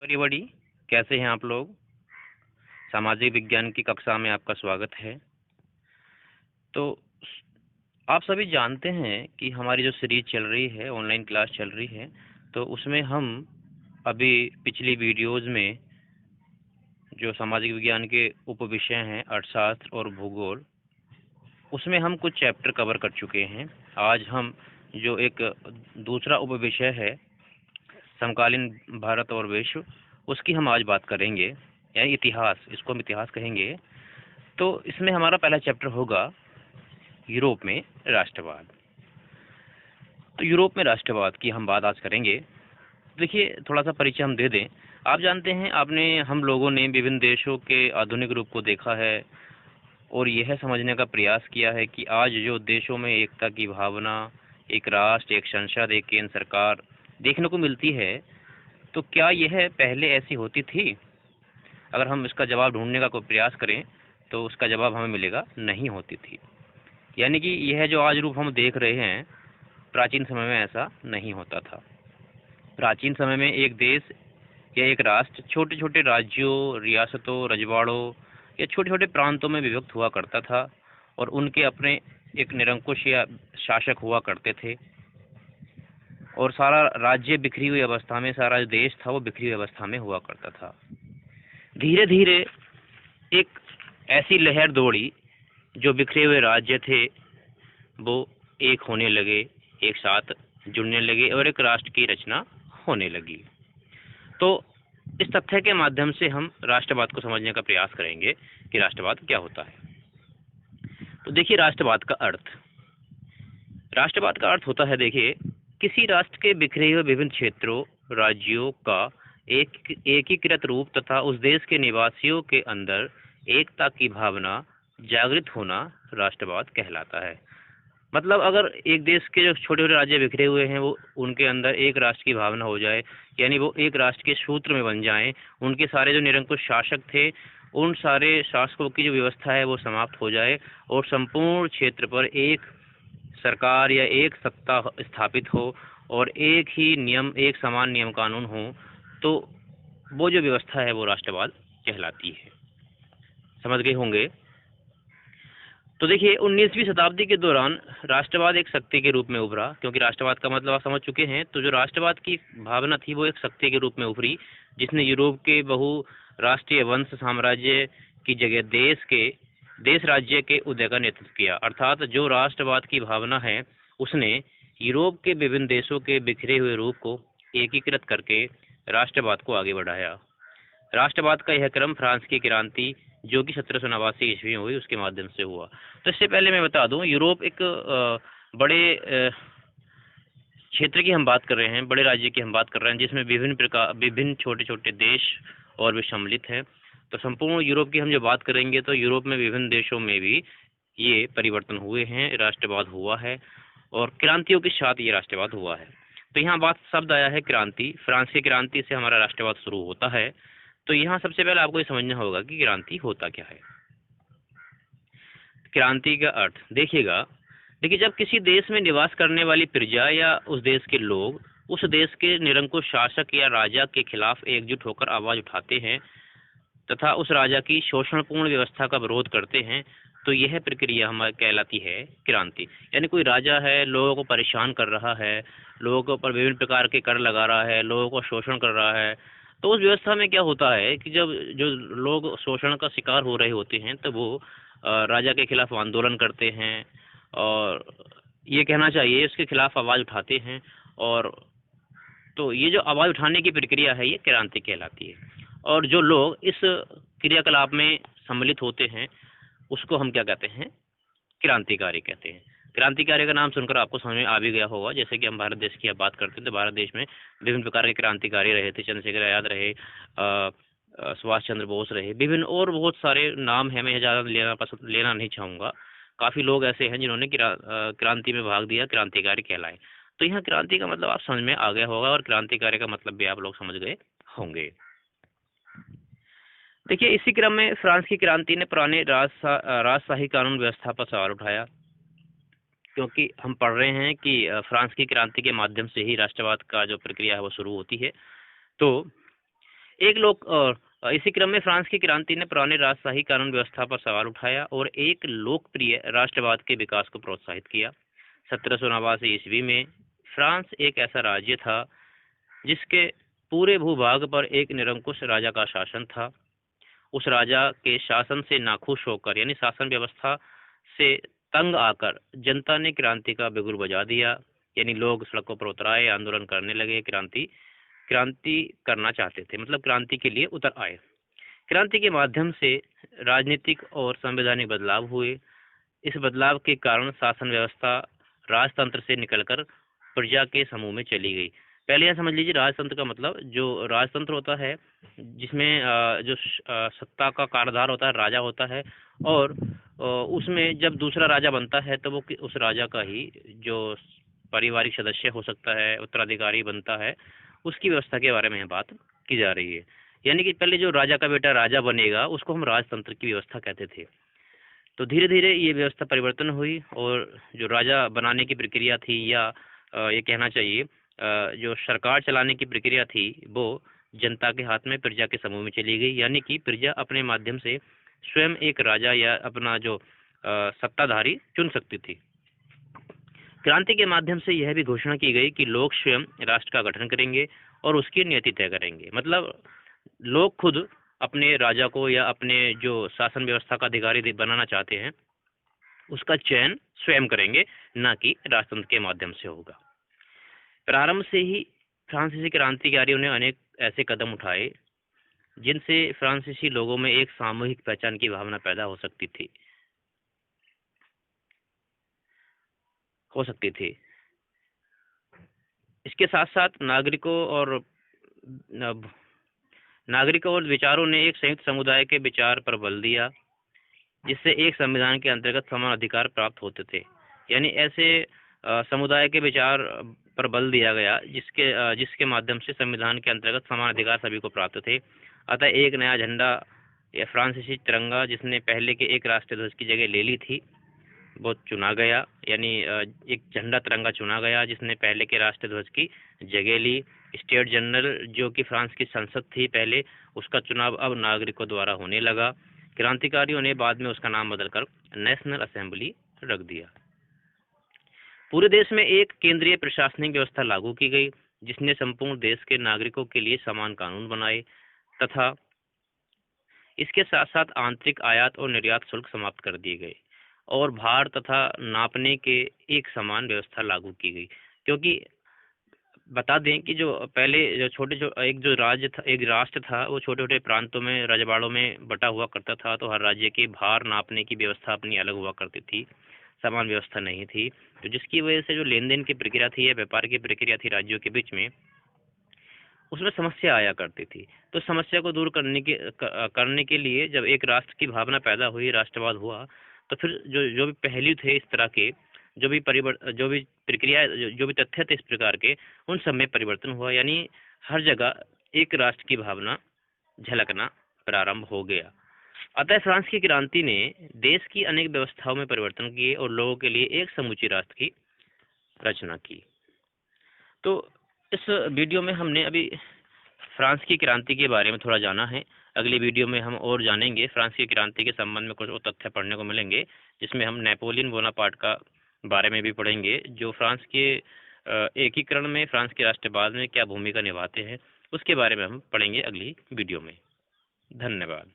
Everybody, कैसे हैं आप लोग। सामाजिक विज्ञान की कक्षा में आपका स्वागत है। तो आप सभी जानते हैं कि हमारी जो सीरीज चल रही है, ऑनलाइन क्लास चल रही है, तो उसमें हम अभी पिछली वीडियोस में जो सामाजिक विज्ञान के उपविषय हैं अर्थशास्त्र और भूगोल, उसमें हम कुछ चैप्टर कवर कर चुके हैं। आज हम जो एक दूसरा उपविषय है समकालीन भारत और विश्व, उसकी हम आज बात करेंगे, यानी इतिहास, इसको हम इतिहास कहेंगे। तो इसमें हमारा पहला चैप्टर होगा यूरोप में राष्ट्रवाद। तो यूरोप में राष्ट्रवाद की हम बात आज करेंगे। देखिए, थोड़ा सा परिचय हम दे दें। आप जानते हैं, हम लोगों ने विभिन्न देशों के आधुनिक रूप को देखा है और यह समझने का प्रयास किया है कि आज जो देशों में एकता की भावना, एक राष्ट्र, एक संसद, एक केंद्र सरकार देखने को मिलती है, तो क्या यह पहले ऐसी होती थी। अगर हम इसका जवाब ढूंढने का कोई प्रयास करें तो उसका जवाब हमें मिलेगा, नहीं होती थी। यानी कि यह जो आज रूप हम देख रहे हैं, प्राचीन समय में ऐसा नहीं होता था। प्राचीन समय में एक देश या एक राष्ट्र छोटे छोटे राज्यों, रियासतों, रजवाड़ों या छोटे छोटे प्रांतों में विभक्त हुआ करता था और उनके अपने एक निरंकुश या शासक हुआ करते थे। और सारा राज्य बिखरी हुई अवस्था में, सारा जो देश था वो बिखरी हुई अवस्था में हुआ करता था। धीरे धीरे एक ऐसी लहर दौड़ी, जो बिखरे हुए राज्य थे वो एक होने लगे, एक साथ जुड़ने लगे और एक राष्ट्र की रचना होने लगी। तो इस तथ्य के माध्यम से हम राष्ट्रवाद को समझने का प्रयास करेंगे कि राष्ट्रवाद क्या होता है। तो देखिए, राष्ट्रवाद का अर्थ होता है, देखिए, किसी राष्ट्र के बिखरे हुए विभिन्न क्षेत्रों, राज्यों का एक एकीकृत रूप तथा उस देश के निवासियों के अंदर एकता की भावना जागृत होना राष्ट्रवाद कहलाता है। मतलब अगर एक देश के जो छोटे छोटे राज्य बिखरे हुए हैं, वो उनके अंदर एक राष्ट्र की भावना हो जाए, यानी वो एक राष्ट्र के सूत्र में बन जाएं, उनके सारे जो निरंकुश शासक थे, उन सारे शासकों की जो व्यवस्था है वो समाप्त हो जाए और संपूर्ण क्षेत्र पर एक सरकार या एक सत्ता स्थापित हो और एक ही नियम, एक समान नियम कानून हो, तो वो जो व्यवस्था है वो राष्ट्रवाद कहलाती है। समझ गए होंगे। तो देखिए, 19वीं शताब्दी के दौरान राष्ट्रवाद एक शक्ति के रूप में उभरा, क्योंकि राष्ट्रवाद का मतलब आप समझ चुके हैं। तो जो राष्ट्रवाद की भावना थी वो एक शक्ति के रूप में उभरी, जिसने यूरोप के बहु राष्ट्रीय वंश साम्राज्य की जगह देश राज्य के उदय का नेतृत्व किया। अर्थात जो राष्ट्रवाद की भावना है, उसने यूरोप के विभिन्न देशों के बिखरे हुए रूप को एकीकृत करके राष्ट्रवाद को आगे बढ़ाया। राष्ट्रवाद का यह क्रम फ्रांस की क्रांति, जो कि 1789 ईस्वी में हुई, उसके माध्यम से हुआ। तो इससे पहले मैं बता दूं, यूरोप एक बड़े क्षेत्र की हम बात कर रहे हैं, बड़े राज्य की हम बात कर रहे हैं, जिसमें विभिन्न छोटे छोटे देश और भी सम्मिलित हैं। तो संपूर्ण यूरोप की हम जो बात करेंगे, तो यूरोप में विभिन्न देशों में भी ये परिवर्तन हुए हैं, राष्ट्रवाद हुआ है और क्रांतियों के साथ ये राष्ट्रवाद हुआ है। तो यहाँ बात शब्द आया है क्रांति। फ्रांस की क्रांति से हमारा राष्ट्रवाद शुरू होता है। तो यहाँ सबसे पहले आपको ये समझना होगा कि क्रांति होता क्या है। क्रांति का अर्थ देखिएगा। देखिए, जब किसी देश में निवास करने वाली प्रजा या उस देश के लोग उस देश के निरंकुश शासक या राजा के खिलाफ एकजुट होकर आवाज उठाते हैं तथा उस राजा की शोषणपूर्ण व्यवस्था का विरोध करते हैं, तो यह प्रक्रिया हमारी कहलाती है क्रांति। यानी कोई राजा है, लोगों को परेशान कर रहा है, लोगों के ऊपर विभिन्न प्रकार के कर लगा रहा है, लोगों को शोषण कर रहा है। तो उस व्यवस्था में क्या होता है कि जब जो लोग शोषण का शिकार हो रहे होते हैं, तो वो राजा के खिलाफ आंदोलन करते हैं और ये कहना चाहिए इसके खिलाफ आवाज उठाते हैं। और तो ये जो आवाज उठाने की प्रक्रिया है, ये क्रांति कहलाती है। और जो लोग इस क्रियाकलाप में सम्मिलित होते हैं, उसको हम क्या कहते हैं, क्रांतिकारी कहते हैं। क्रांतिकारी का नाम सुनकर आपको समझ में आ भी गया होगा। जैसे कि हम भारत देश की अब बात करते हैं, तो भारत देश में विभिन्न प्रकार के क्रांतिकारी रहे थे। चंद्रशेखर आजाद रहे, सुभाष चंद्र बोस रहे, विभिन्न और बहुत सारे नाम है। मैं ज़्यादा लेना नहीं चाहूँगा। काफ़ी लोग ऐसे हैं जिन्होंने क्रांति में भाग दिया, क्रांतिकारी कहलाए। तो यहाँ क्रांति का मतलब आप समझ में आ गया होगा और क्रांतिकारी का मतलब भी आप लोग समझ गए होंगे। देखिए, इसी क्रम में फ्रांस की क्रांति ने पुराने राजशाही कानून व्यवस्था पर सवाल उठाया, क्योंकि हम पढ़ रहे हैं कि फ्रांस की क्रांति के माध्यम से ही राष्ट्रवाद का जो प्रक्रिया है वो शुरू होती है। तो एक लोग इसी क्रम में फ्रांस की क्रांति ने पुराने राजशाही कानून व्यवस्था पर सवाल उठाया और एक लोकप्रिय राष्ट्रवाद के विकास को प्रोत्साहित किया। 1789 ईस्वी में फ्रांस एक ऐसा राज्य था जिसके पूरे भूभाग पर एक निरंकुश राजा का शासन था। उस राजा के शासन से नाखुश होकर, यानी शासन व्यवस्था से तंग आकर, जनता ने क्रांति का बिगुल बजा दिया। यानी लोग सड़कों पर उतर आए, आंदोलन करने लगे, क्रांति करना चाहते थे, मतलब क्रांति के लिए उतर आए। क्रांति के माध्यम से राजनीतिक और संवैधानिक बदलाव हुए। इस बदलाव के कारण शासन व्यवस्था राजतंत्र से निकलकर प्रजा के समूह में चली गई। पहले यह समझ लीजिए, राजतंत्र का मतलब जो राजतंत्र होता है जिसमें जो सत्ता का कार्यधार होता है, राजा होता है, और उसमें जब दूसरा राजा बनता है तो वो उस राजा का ही जो पारिवारिक सदस्य हो सकता है, उत्तराधिकारी बनता है, उसकी व्यवस्था के बारे में बात की जा रही है। यानी कि पहले जो राजा का बेटा राजा बनेगा उसको हम राजतंत्र की व्यवस्था कहते थे। तो धीरे धीरे ये व्यवस्था परिवर्तन हुई और जो राजा बनाने की प्रक्रिया थी, या ये कहना चाहिए जो सरकार चलाने की प्रक्रिया थी, वो जनता के हाथ में, प्रजा के समूह में चली गई। यानी कि प्रजा अपने माध्यम से स्वयं एक राजा या अपना जो सत्ताधारी चुन सकती थी। क्रांति के माध्यम से यह भी घोषणा की गई कि लोग स्वयं राष्ट्र का गठन करेंगे और उसकी नीति तय करेंगे। मतलब लोग खुद अपने राजा को या अपने जो शासन व्यवस्था का अधिकारी बनाना चाहते हैं उसका चयन स्वयं करेंगे, ना कि राजतंत्र के माध्यम से होगा। प्रारंभ से ही फ्रांसीसी क्रांतिकारियों ने अनेक ऐसे कदम उठाए जिनसे फ्रांसीसी लोगों में एक सामूहिक पहचान की भावना पैदा हो सकती थी। इसके साथ साथ नागरिकों और विचारों ने एक संयुक्त समुदाय के विचार पर बल दिया, जिससे एक संविधान के अंतर्गत समान अधिकार प्राप्त होते थे। यानी ऐसे समुदाय के विचार पर बल दिया गया जिसके माध्यम से संविधान के अंतर्गत समान अधिकार सभी को प्राप्त थे। अतः एक नया झंडा या फ्रांसीसी तिरंगा, जिसने पहले के एक राष्ट्रीय ध्वज की जगह ले ली थी, वो चुना गया। यानी एक झंडा तिरंगा चुना गया जिसने पहले के राष्ट्रीय ध्वज की जगह ली। स्टेट जनरल, जो कि फ्रांस की संसद थी पहले, उसका चुनाव अब नागरिकों द्वारा होने लगा। क्रांतिकारियों ने बाद में उसका नाम बदलकर नेशनल असेंबली रख दिया। पूरे देश में एक केंद्रीय प्रशासनिक व्यवस्था लागू की गई, जिसने संपूर्ण देश के नागरिकों के लिए समान कानून बनाए, तथा इसके साथ साथ आंतरिक आयात और निर्यात शुल्क समाप्त कर दिए गए और भार तथा नापने के एक समान व्यवस्था लागू की गई। क्योंकि बता दें कि जो पहले एक राष्ट्र था, वो छोटे छोटे प्रांतों में, रजवाड़ों में बटा हुआ करता था, तो हर राज्य के भार नापने की व्यवस्था अपनी अलग हुआ करती थी, समान व्यवस्था नहीं थी। तो जिसकी वजह से जो लेन देन की प्रक्रिया थी या व्यापार की प्रक्रिया थी राज्यों के बीच में, उसमें समस्या आया करती थी। तो समस्या को दूर करने के लिए जब एक राष्ट्र की भावना पैदा हुई, राष्ट्रवाद हुआ, तो फिर जो भी पहलू थे इस तरह के, जो भी प्रक्रिया, जो भी तथ्य थे इस प्रकार के, उन सब में परिवर्तन हुआ। यानी हर जगह एक राष्ट्र की भावना झलकना प्रारंभ हो गया। अतः फ्रांस की क्रांति ने देश की अनेक व्यवस्थाओं में परिवर्तन किए और लोगों के लिए एक समूची राष्ट्र की रचना की। तो इस वीडियो में हमने अभी फ्रांस की क्रांति के बारे में थोड़ा जाना है। अगली वीडियो में हम और जानेंगे, फ्रांस की क्रांति के संबंध में कुछ और तथ्य पढ़ने को मिलेंगे, जिसमें हम नेपोलियन बोनापार्ट का बारे में भी पढ़ेंगे, जो फ्रांस के एकीकरण में, फ्रांस के राष्ट्रवाद में क्या भूमिका निभाते हैं, उसके बारे में हम पढ़ेंगे अगली वीडियो में। धन्यवाद।